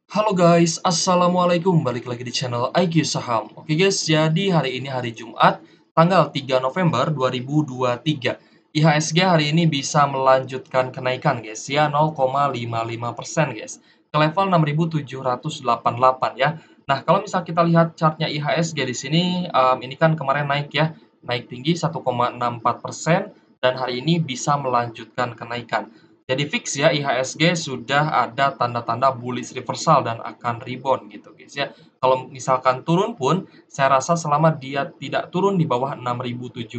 Halo guys, Assalamualaikum. Balik lagi di channel IQ Saham. Oke guys, jadi hari ini hari Jumat, tanggal 3 November 2023. IHSG hari ini bisa melanjutkan kenaikan guys ya, 0,55% guys. Ke level 6.788 ya. Nah, kalau misal kita lihat chartnya IHSG di sini, ini kan kemarin naik ya, naik tinggi 1,64% dan hari ini bisa melanjutkan kenaikan. Jadi fix ya IHSG sudah ada tanda-tanda bullish reversal dan akan rebound gitu guys ya. Kalau misalkan turun pun saya rasa selama dia tidak turun di bawah 6.700,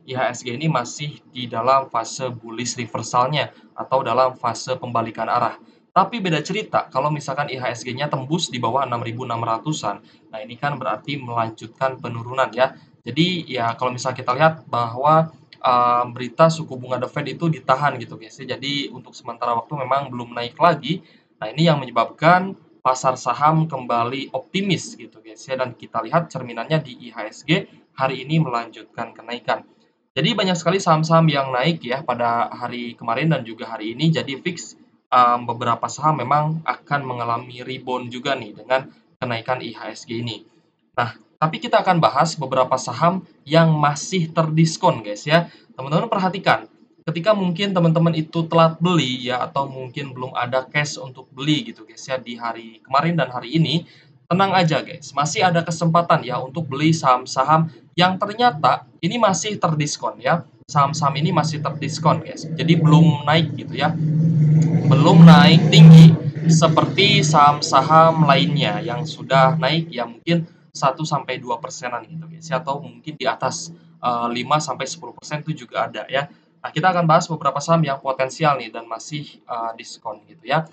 IHSG ini masih di dalam fase bullish reversalnya atau dalam fase pembalikan arah. Tapi beda cerita kalau misalkan IHSG-nya tembus di bawah 6.600-an. Nah, ini kan berarti melanjutkan penurunan ya. Jadi ya kalau misal kita lihat bahwa berita suku bunga The Fed itu ditahan gitu guys ya. Jadi untuk sementara waktu memang belum naik lagi. Nah, ini yang menyebabkan pasar saham kembali optimis gitu guys ya, dan kita lihat cerminannya di IHSG hari ini melanjutkan kenaikan. Jadi banyak sekali saham-saham yang naik ya pada hari kemarin dan juga hari ini. Jadi fix beberapa saham memang akan mengalami rebound juga nih dengan kenaikan IHSG ini. Nah, tapi kita akan bahas beberapa saham yang masih terdiskon guys ya. Teman-teman perhatikan, ketika mungkin teman-teman itu telat beli ya atau mungkin belum ada cash untuk beli gitu guys ya di hari kemarin dan hari ini, tenang aja guys, masih ada kesempatan ya untuk beli saham-saham yang ternyata ini masih terdiskon ya. Saham-saham ini masih terdiskon guys. Jadi belum naik gitu ya. Belum naik tinggi seperti saham-saham lainnya yang sudah naik ya mungkin 1-2%-an gitu guys ya, atau mungkin di atas 5-10% itu juga ada ya. Nah, kita akan bahas beberapa saham yang potensial nih dan masih diskon gitu ya.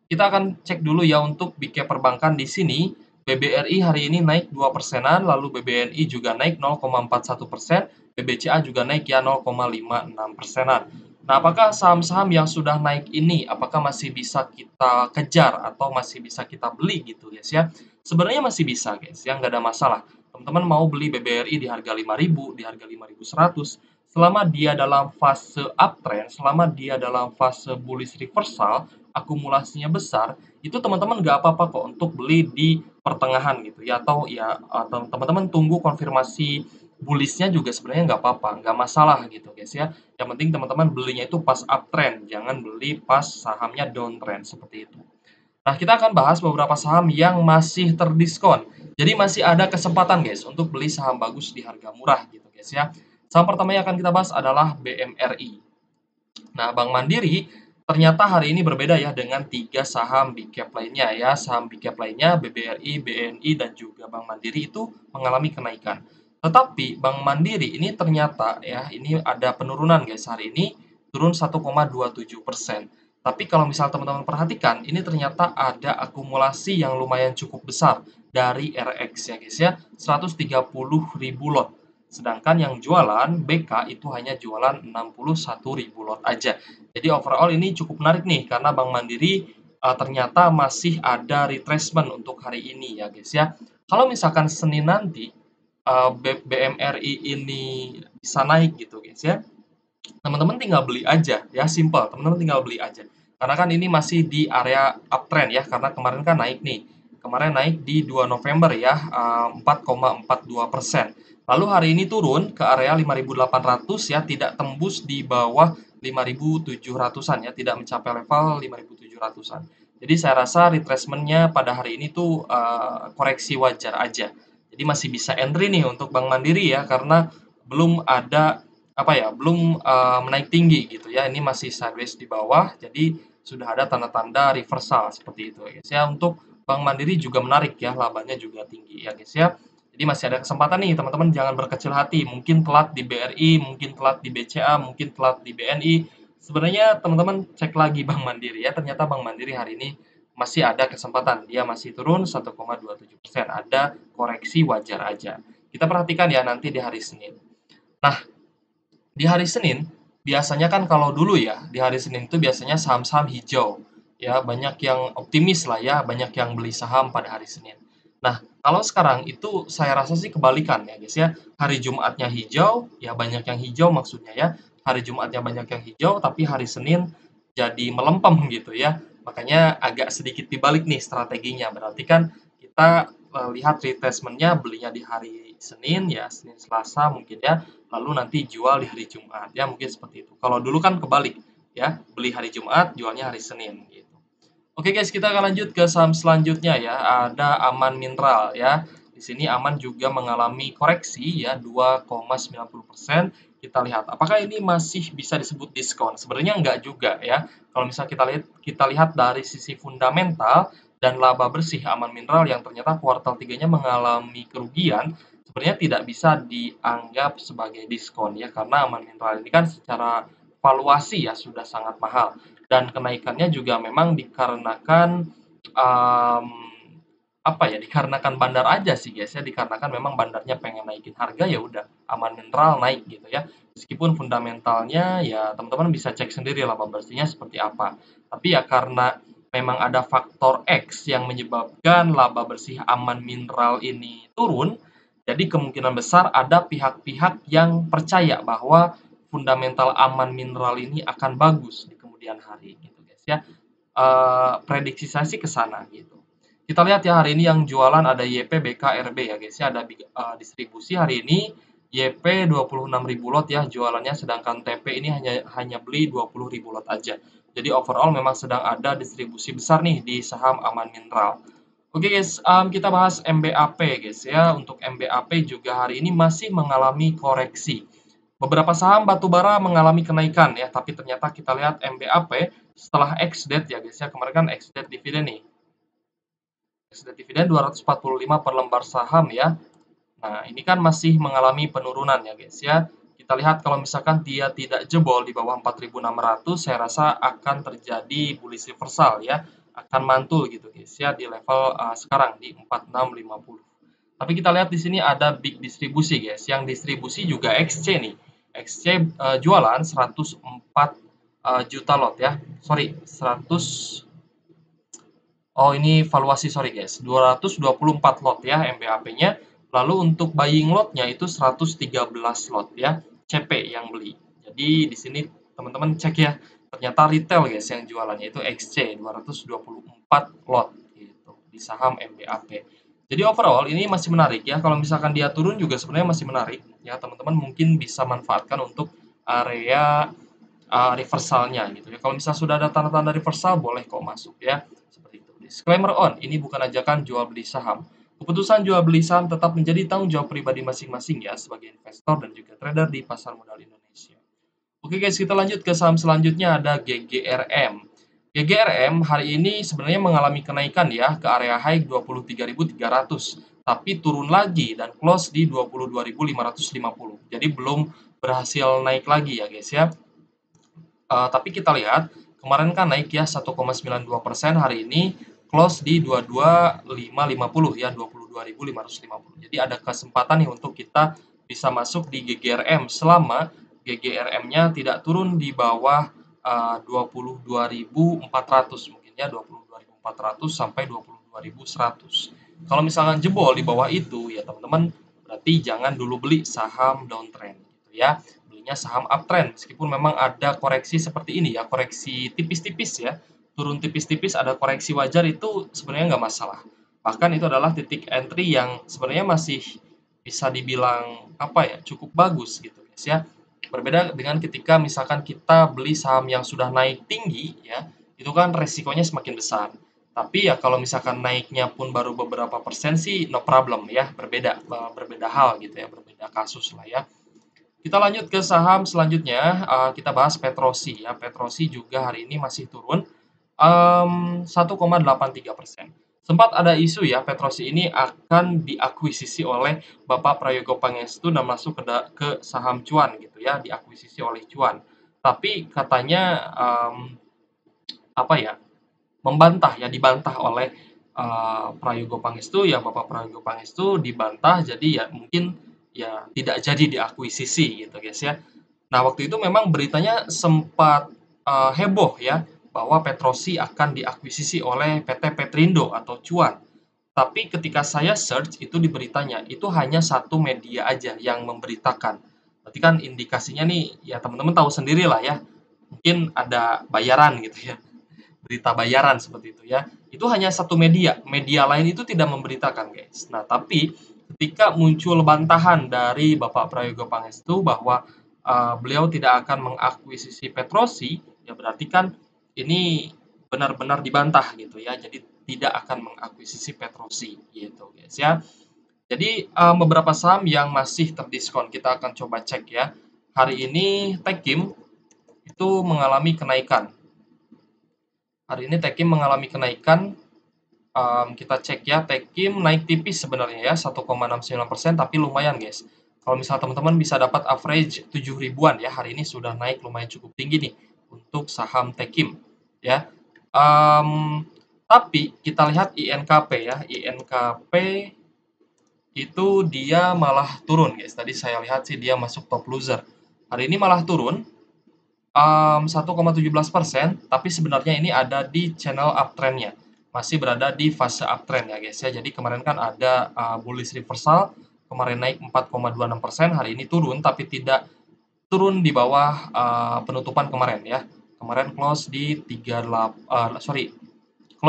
Kita akan cek dulu ya untuk big cap perbankan di sini. BBRI hari ini naik 2%-an, lalu BBNI juga naik 0,41%, BBCA juga naik ya 0,56%-an. Nah, apakah saham-saham yang sudah naik ini apakah masih bisa kita kejar atau masih bisa kita beli gitu guys ya? Sebenarnya masih bisa guys, ya nggak ada masalah. Teman-teman mau beli BBRI di harga 5.000, di harga 5.100, selama dia dalam fase uptrend, selama dia dalam fase bullish reversal, akumulasinya besar, itu teman-teman nggak apa-apa kok untuk beli di pertengahan gitu ya, atau ya teman-teman tunggu konfirmasi bullish-nya juga sebenarnya nggak apa-apa, nggak masalah gitu guys ya. Yang penting teman-teman belinya itu pas uptrend, jangan beli pas sahamnya downtrend seperti itu. Nah, kita akan bahas beberapa saham yang masih terdiskon. Jadi masih ada kesempatan guys untuk beli saham bagus di harga murah gitu guys ya. Saham pertama yang akan kita bahas adalah BMRI. Nah, Bank Mandiri ternyata hari ini berbeda ya dengan 3 saham big cap lainnya ya. Saham big cap lainnya BBRI, BNI, dan juga Bank Mandiri itu mengalami kenaikan. Tetapi Bank Mandiri ini ternyata ya, ini ada penurunan guys hari ini, turun 1,27%. Tapi kalau misal teman-teman perhatikan, ini ternyata ada akumulasi yang lumayan cukup besar dari RX ya guys ya, 130.000 lot. Sedangkan yang jualan BK itu hanya jualan 61.000 lot aja. Jadi overall ini cukup menarik nih karena Bank Mandiri ternyata masih ada retracement untuk hari ini ya guys ya. Kalau misalkan Senin nanti BMRI ini bisa naik gitu guys ya, teman-teman tinggal beli aja ya, simple, teman-teman tinggal beli aja. Karena kan ini masih di area uptrend ya, karena kemarin kan naik nih. Kemarin naik di 2 November ya, 4,42%. Lalu hari ini turun ke area 5.800 ya, tidak tembus di bawah 5.700-an ya, tidak mencapai level 5.700-an. Jadi saya rasa retracement-nya pada hari ini tuh koreksi wajar aja. Jadi masih bisa entry nih untuk Bank Mandiri ya, karena belum ada apa ya, belum menaik tinggi gitu ya. Ini masih sideways di bawah, jadi sudah ada tanda-tanda reversal seperti itu ya guys ya. Untuk Bank Mandiri juga menarik ya, labanya juga tinggi ya guys ya. Jadi masih ada kesempatan nih teman-teman, jangan berkecil hati. Mungkin telat di BRI, mungkin telat di BCA, mungkin telat di BNI. Sebenarnya teman-teman cek lagi Bank Mandiri ya. Ternyata Bank Mandiri hari ini masih ada kesempatan. Dia masih turun 1,27%. Ada koreksi wajar aja. Kita perhatikan ya nanti di hari Senin. Nah, di hari Senin, biasanya kan kalau dulu ya, di hari Senin itu biasanya saham-saham hijau. Ya, banyak yang optimis lah ya, banyak yang beli saham pada hari Senin. Nah, kalau sekarang itu saya rasa sih kebalikan ya guys ya. Hari Jumatnya hijau, ya banyak yang hijau maksudnya ya. Hari Jumatnya banyak yang hijau, tapi hari Senin jadi melempem gitu ya. Makanya agak sedikit dibalik nih strateginya. Berarti kan kita lihat retracement-nya belinya di hari Senin ya, Senin Selasa mungkin ya, lalu nanti jual di hari Jumat ya, mungkin seperti itu. Kalau dulu kan kebalik ya, beli hari Jumat, jualnya hari Senin gitu. Oke guys, kita akan lanjut ke saham selanjutnya ya. Ada Aman Mineral ya. Di sini Aman juga mengalami koreksi ya 2,90%. Kita lihat apakah ini masih bisa disebut diskon. Sebenarnya enggak juga ya. Kalau misalnya kita lihat dari sisi fundamental dan laba bersih Aman Mineral yang ternyata kuartal 3-nya mengalami kerugian, sebenarnya tidak bisa dianggap sebagai diskon ya, karena Aman Mineral ini kan secara valuasi ya sudah sangat mahal, dan kenaikannya juga memang dikarenakan um, apa ya, dikarenakan bandar aja sih guys ya, dikarenakan memang bandarnya pengen naikin harga, ya udah Aman Mineral naik gitu ya. Meskipun fundamentalnya ya teman-teman bisa cek sendiri laba bersihnya seperti apa. Tapi ya karena memang ada faktor X yang menyebabkan laba bersih Aman Mineral ini turun, jadi kemungkinan besar ada pihak-pihak yang percaya bahwa fundamental Aman Mineral ini akan bagus di kemudian hari gitu guys ya. Prediksi saya sih ke sana gitu. Kita lihat ya hari ini yang jualan ada YP, BK, RB ya guys ya, ada distribusi hari ini YP 26.000 lot ya jualannya, sedangkan TP ini hanya beli 20.000 lot aja. Jadi overall memang sedang ada distribusi besar nih di saham Aman Mineral. Oke guys, kita bahas MBAP guys ya. Untuk MBAP juga hari ini masih mengalami koreksi. Beberapa saham batubara mengalami kenaikan ya, tapi ternyata kita lihat MBAP setelah ex-date ya guys ya, kemarin kan ex-date dividen nih. Ex-date dividen 245 per lembar saham ya. Nah, ini kan masih mengalami penurunan ya guys ya. Kita lihat kalau misalkan dia tidak jebol di bawah 4.600, saya rasa akan terjadi bullish reversal ya. Akan mantul gitu guys ya di level sekarang di 4650. Tapi kita lihat di sini ada big distribusi guys. Yang distribusi juga XC nih. XC jualan 104 juta lot ya. Sorry, 100. Oh, ini valuasi, sorry guys. 224 lot ya MBAP-nya. Lalu untuk buying lot-nya itu 113 lot ya. CP yang beli. Jadi di sini teman-teman cek ya. Ternyata retail guys yang jualannya itu XC 224 lot gitu di saham MBAP. Jadi overall ini masih menarik ya. Kalau misalkan dia turun juga sebenarnya masih menarik ya. Teman-teman mungkin bisa manfaatkan untuk area reversalnya gitu ya. Kalau misalnya sudah ada tanda-tanda reversal, boleh kok masuk ya. Seperti itu. Disclaimer on, ini bukan ajakan jual beli saham. Keputusan jual beli saham tetap menjadi tanggung jawab pribadi masing-masing ya sebagai investor dan juga trader di pasar modal Indonesia. Oke guys, kita lanjut ke saham selanjutnya, ada GGRM. GGRM hari ini sebenarnya mengalami kenaikan ya ke area high 23.300, tapi turun lagi dan close di 22.550. Jadi belum berhasil naik lagi ya guys ya. Tapi kita lihat kemarin kan naik ya 1,92%, hari ini close di 22.550 ya, 22.550. Jadi ada kesempatan nih untuk kita bisa masuk di GGRM selama GGRM-nya tidak turun di bawah 22.400 mungkin ya, 22.400 sampai 22.100. Kalau misalkan jebol di bawah itu ya teman-teman, berarti jangan dulu beli saham downtrend gitu ya, belinya saham uptrend. Meskipun memang ada koreksi seperti ini ya, koreksi tipis-tipis ya, turun tipis-tipis ada koreksi wajar, itu sebenarnya nggak masalah. Bahkan itu adalah titik entry yang sebenarnya masih bisa dibilang apa ya, cukup bagus gitu guys ya. Berbeda dengan ketika misalkan kita beli saham yang sudah naik tinggi ya, itu kan resikonya semakin besar. Tapi ya kalau misalkan naiknya pun baru beberapa persen sih no problem ya, berbeda hal gitu ya, berbeda kasus lah ya. Kita lanjut ke saham selanjutnya, kita bahas Petrosi ya. Petrosi juga hari ini masih turun 1,83%. Sempat ada isu ya, Petrosi ini akan diakuisisi oleh Bapak Prayogo Pangestu dan masuk ke saham Cuan gitu ya, diakuisisi oleh Cuan. Tapi katanya apa ya, dibantah oleh Prayogo Pangestu ya, Bapak Prayogo Pangestu dibantah, jadi ya mungkin ya tidak jadi diakuisisi gitu guys ya. Nah waktu itu memang beritanya sempat heboh ya, bahwa Petrosi akan diakuisisi oleh PT Petrindo atau Cuan. Tapi ketika saya search itu di beritanya, itu hanya satu media aja yang memberitakan. Berarti kan indikasinya nih, ya teman-teman tahu sendiri lah ya, mungkin ada bayaran gitu ya. berita bayaran seperti itu ya. Itu hanya satu media, media lain itu tidak memberitakan guys. Nah tapi ketika muncul bantahan dari Bapak Prayogo Pangestu bahwa beliau tidak akan mengakuisisi Petrosi, ya berarti kan ini benar-benar dibantah gitu ya. Jadi tidak akan mengakuisisi Petrosi gitu guys ya. Jadi beberapa saham yang masih terdiskon kita akan coba cek ya. Hari ini Tekim itu mengalami kenaikan. Hari ini Tekim mengalami kenaikan. Kita cek ya, Tekim naik tipis sebenarnya ya 1,69%, tapi lumayan guys. Kalau misal teman-teman bisa dapat average 7 ribuan ya, hari ini sudah naik lumayan cukup tinggi nih untuk saham Tekim ya. Tapi kita lihat INKP ya, INKP itu dia malah turun guys. Tadi saya lihat sih dia masuk top loser. Hari ini malah turun 1,17%, tapi sebenarnya ini ada di channel uptrend-nya. Masih berada di fase uptrend ya guys ya. Jadi kemarin kan ada bullish reversal, kemarin naik 4,26%, hari ini turun tapi tidak turun di bawah penutupan kemarin ya. Kemarin close di 8575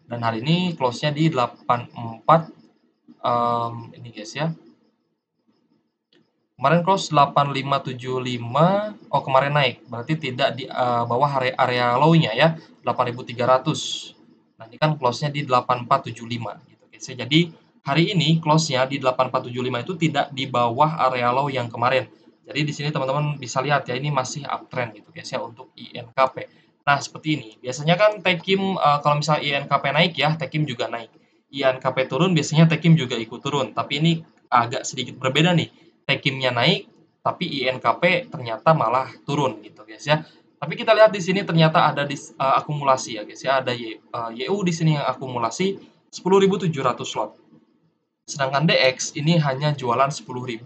dan hari ini close-nya di 84 ini guys ya. Kemarin close 8575, oh kemarin naik, berarti tidak di bawah area low-nya ya, 8300. Nah, ini kan close-nya di 8475 gitu guys ya. Jadi hari ini close-nya di 8475 itu tidak di bawah area low yang kemarin. Jadi di sini teman-teman bisa lihat ya, ini masih uptrend gitu guys ya untuk INKP. Nah, seperti ini. Biasanya kan Tekim kalau misalnya INKP naik ya, Tekim juga naik. INKP turun, biasanya Tekim juga ikut turun. Tapi ini agak sedikit berbeda nih. Tekimnya naik, tapi INKP ternyata malah turun gitu guys ya. Tapi kita lihat di sini ternyata ada akumulasi ya guys ya. Ada YU di sini yang akumulasi 10.700 lot. Sedangkan DX ini hanya jualan 10.100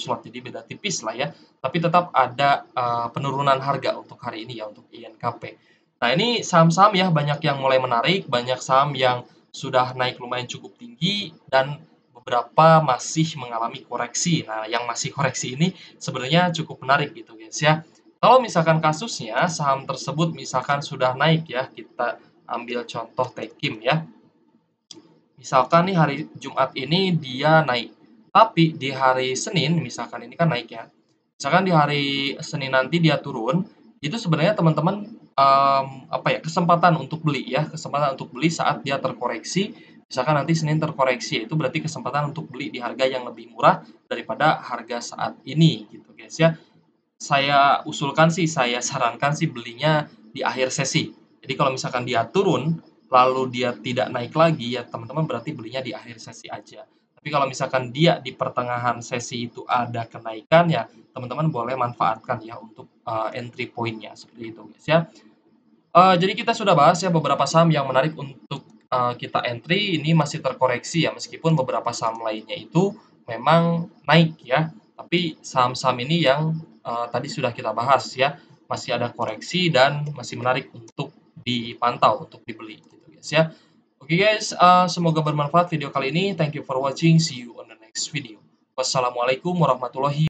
lot. Jadi beda tipis lah ya. Tapi tetap ada penurunan harga untuk hari ini ya untuk INKP. Nah, ini saham-saham ya banyak yang mulai menarik, banyak saham yang sudah naik lumayan cukup tinggi dan beberapa masih mengalami koreksi. Nah, yang masih koreksi ini sebenarnya cukup menarik gitu guys ya. Kalau misalkan kasusnya saham tersebut misalkan sudah naik ya, kita ambil contoh Tekim ya. Misalkan nih hari Jumat ini dia naik, tapi di hari Senin misalkan ini kan naik ya. Misalkan di hari Senin nanti dia turun, itu sebenarnya teman-teman apa ya, kesempatan untuk beli ya, kesempatan untuk beli saat dia terkoreksi. Misalkan nanti Senin terkoreksi, itu berarti kesempatan untuk beli di harga yang lebih murah daripada harga saat ini gitu guys ya. Saya usulkan sih, saya sarankan sih belinya di akhir sesi. Jadi kalau misalkan dia turun, lalu dia tidak naik lagi, ya teman-teman berarti belinya di akhir sesi aja. Tapi kalau misalkan dia di pertengahan sesi itu ada kenaikan, ya teman-teman boleh manfaatkan ya untuk entry point-nya, seperti itu guys ya. Jadi kita sudah bahas ya beberapa saham yang menarik untuk kita entry, ini masih terkoreksi ya, meskipun beberapa saham lainnya itu memang naik ya. Tapi saham-saham ini yang tadi sudah kita bahas ya, masih ada koreksi dan masih menarik untuk dipantau, untuk dibeli gitu guys ya. Oke guys, semoga bermanfaat video kali ini. Thank you for watching, see you on the next video. Wassalamualaikum warahmatullahi